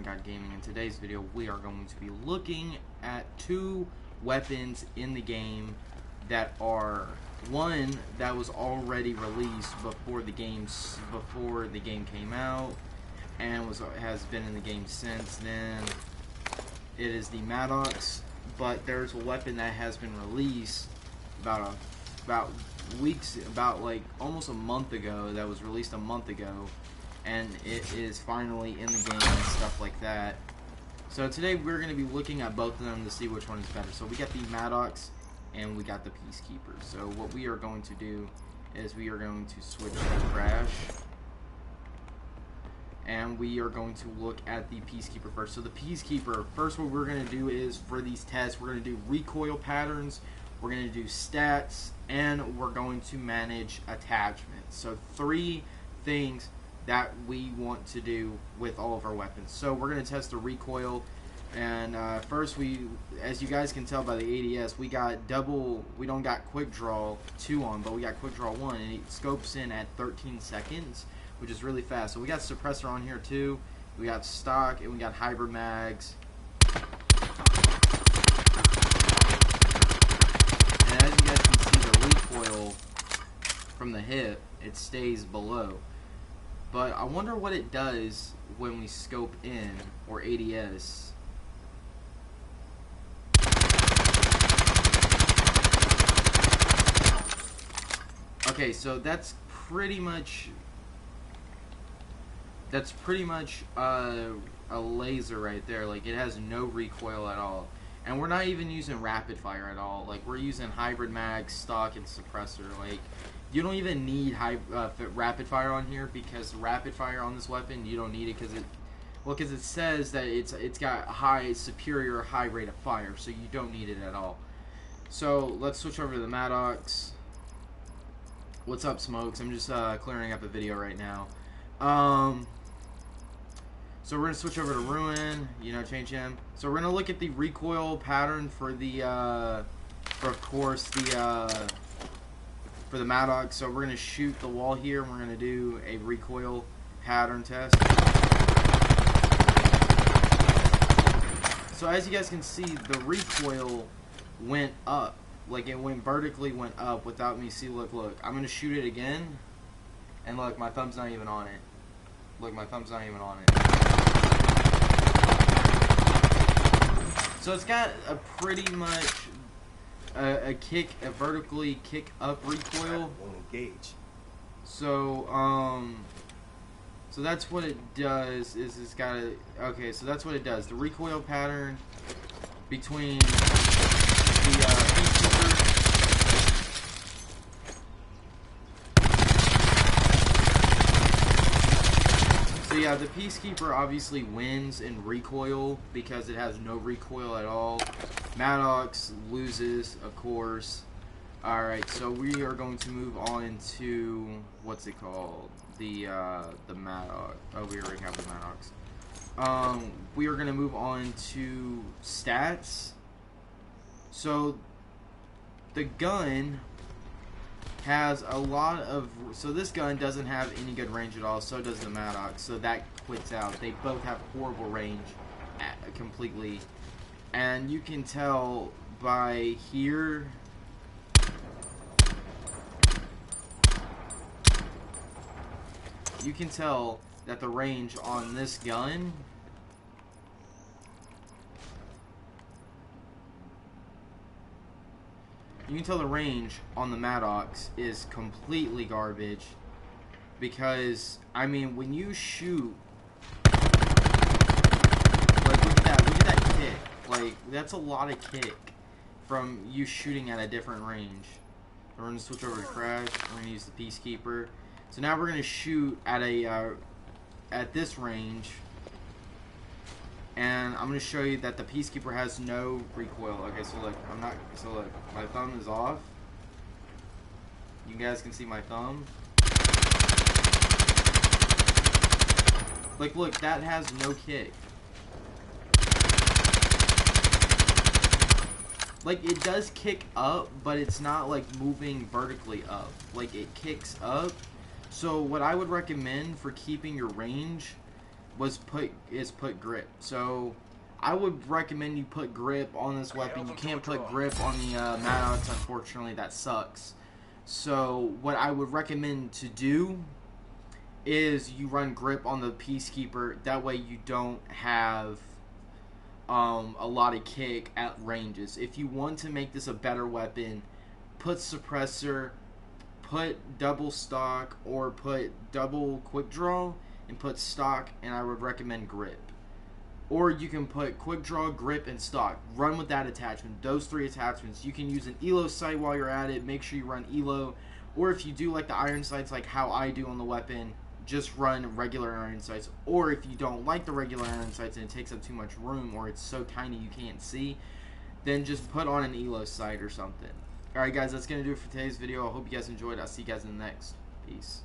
God Gaming. In today's video, we are going to be looking at two weapons in the game that are one that was already released before the game came out, and has been in the game since then. It is the Maddox, but there's a weapon that has been released about like almost a month ago, that was released a month ago, and it is finally in the game and stuff like that. So today we're going to be looking at both of them to see which one is better. So we got the Maddox and we got the Peacekeeper. So what we are going to do is we are going to switch to Crash, and we are going to look at the Peacekeeper first. So the Peacekeeper, first what we're going to do is, for these tests, we're going to do recoil patterns, we're going to do stats, and we're going to manage attachments. So three things that we want to do with all of our weapons. So we're going to test the recoil, and first, as you guys can tell by the ADS, we don't got quick draw 2 on, but we got quick draw 1, and it scopes in at 13 seconds, which is really fast. So we got suppressor on here too, we got stock, and we got hybrid mags. And as you guys can see, the recoil from the hip, it stays below. But I wonder what it does when we scope in, or ADS. Okay, so that's pretty much a laser right there. Like, it has no recoil at all, and we're not even using rapid fire at all. Like, we're using hybrid mag, stock, and suppressor. Like, you don't even need rapid fire on here, because rapid fire on this weapon, you don't need it because it says that it's got superior high rate of fire, so you don't need it at all. So let's switch over to the Maddox. What's up, Smokes? I'm just clearing up a video right now. So we're gonna switch over to Ruin, change him. So we're gonna look at the recoil pattern for the for the Maddox. So we're gonna shoot the wall here, and we're gonna do a recoil pattern test. So as you guys can see, the recoil went up. Like, it vertically went up without me look. I'm gonna shoot it again, and look, my thumb's not even on it. Look, my thumb's not even on it. So it's got a pretty much a vertically kick up recoil. Engage. So so that's what it does. It's got a, okay. So that's what it does. The recoil pattern between the Peacekeeper. So yeah, the Peacekeeper obviously wins in recoil because it has no recoil at all. Maddox loses, of course. Alright, so we are going to move on to, what's it called? The Maddox. Oh, we already have the Maddox. We are going to move on to stats. So the gun has a lot of, so this gun doesn't have any good range at all, so does the Maddox, so that quits out. They both have horrible range completely, and you can tell by here. You can tell that the range on this gun the range on the Maddox is completely garbage, because I mean, when you shoot, like, look at that kick. Like, that's a lot of kick from you shooting at a different range. We're gonna switch over to Crash. We're gonna use the Peacekeeper. So now we're gonna shoot at at this range, and I'm gonna show you that the Peacekeeper has no recoil. Okay, so look, my thumb is off. You guys can see my thumb. Like, look, that has no kick. Like, it does kick up, but it's not like moving vertically up. Like, it kicks up. So what I would recommend for keeping your range is put grip. So I would recommend you put grip on this weapon. You can't put grip on the Maddox, unfortunately. That sucks. So what I would recommend to do is you run grip on the Peacekeeper. That way you don't have a lot of kick at ranges. If you want to make this a better weapon, put suppressor, put double stock, or put double quick draw and put stock, and I would recommend grip. Or you can put quick draw, grip, and stock. Run with that attachment. Those 3 attachments. You can use an ELO sight while you're at it. Make sure you run ELO. Or if you do like the iron sights, like how I do on the weapon, just run regular iron sights. Or if you don't like the regular iron sights and it takes up too much room, or it's so tiny you can't see, then just put on an ELO sight or something. Alright guys, that's going to do it for today's video. I hope you guys enjoyed. I'll see you guys in the next. Peace.